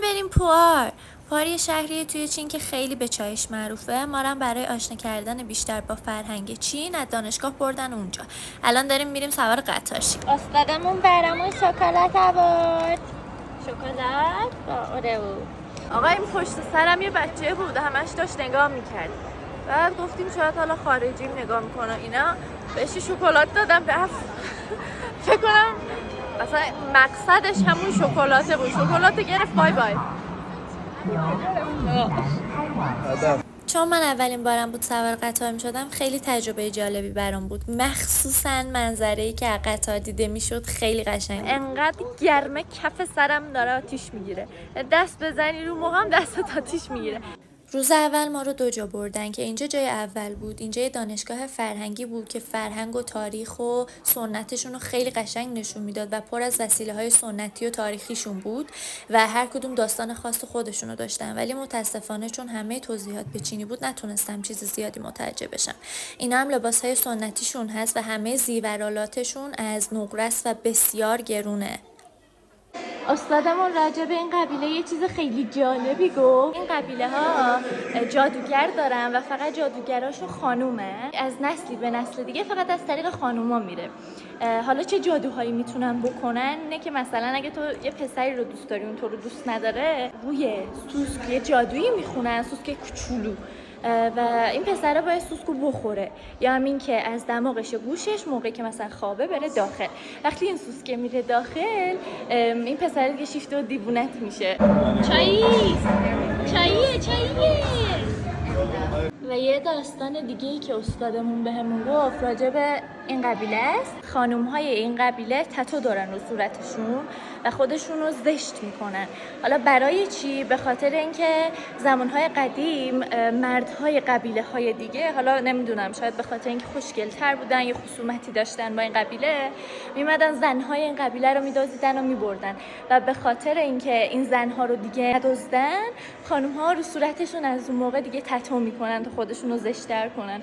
بریم پوار. پوار یه شهریه توی چین که خیلی به چایش معروفه. ما رو برای آشنا کردن بیشتر با فرهنگ چین از دانشگاه بردن اونجا. الان داریم میریم سوار قطار شیم. استادمون برامون شکلات آورد. شکلات با اورئو. آقا این پشت سرم یه بچه بود، همش داشت نگاه میکرد. بعد گفتیم شاید حالا خارجیم نگاه میکنه اینا، بهش شکلات دادم رفت. فکر کنم اصلا مقصدش همون شکلاته بود. شکلات گرفت، بای بای. چون من اولین بارم بود سوار قطار میشدم خیلی تجربه جالبی برام بود، مخصوصا منظره‌ای که از قطار دیده میشد خیلی قشنگ بود. انقدر گرمه کف سرم داره آتیش میگیره، دست بزنی رو موهام دستت آتیش میگیره. روز اول ما رو دو جا بردن که اینجا جای اول بود. اینجا یه دانشگاه فرهنگی بود که فرهنگ و تاریخ و سنتشون رو خیلی قشنگ نشون میداد و پر از وسیله‌های سنتی و تاریخیشون بود و هر کدوم داستان خاص خودشون رو داشتن، ولی متاسفانه چون همه توضیحات به چینی بود نتونستم چیز زیادی متوجه بشم. اینا هم لباس‌های سنتیشون هست و همه زیورالاتشون از نقره است و بسیار گرونه. استادمون راجع به این قبیله یه چیز خیلی جالبی گفت. این قبیله ها جادوگر دارن و فقط جادوگراشون خانومه. از نسلی به نسل دیگه فقط از طریق خانوما میره. حالا چه جادوهایی میتونن بکنن؟ اینه که مثلا اگه تو یه پسری رو دوست داری اون تو رو دوست نداره، روی سوسک یه جادویی میخونن، سوسک کوچولو، و این پسره باید سوسکو بخوره، یا همین که از دماغش و گوشش موقعی که مثلا خوابه بره داخل. وقتی این سوسکه میره داخل، این پسره دیگه شیفته و دیوونت میشه. چاییه. و یه داستان دیگه ای که استادمون بهمون گفت راجع به این قبیله است. خانوم‌های این قبیله تتو دارن رو صورتشون و خودشون رو زشت میکنن. حالا برای چی؟ به خاطر اینکه زمانهای قدیم مردهای قبیله‌های دیگه، حالا نمیدونم، شاید به خاطر اینکه خوشگل‌تر بودن یا خصومتی داشتن با این قبیله، میمدن زنهای این قبیله رو میدزدیدن و میبردن و به خاطر اینکه این زنها رو دیگه ندزدن، خانوم‌ها رو صورتشون از اون موقع دیگه تتو میکنن تا خودشون رو زشت‌تر کنن.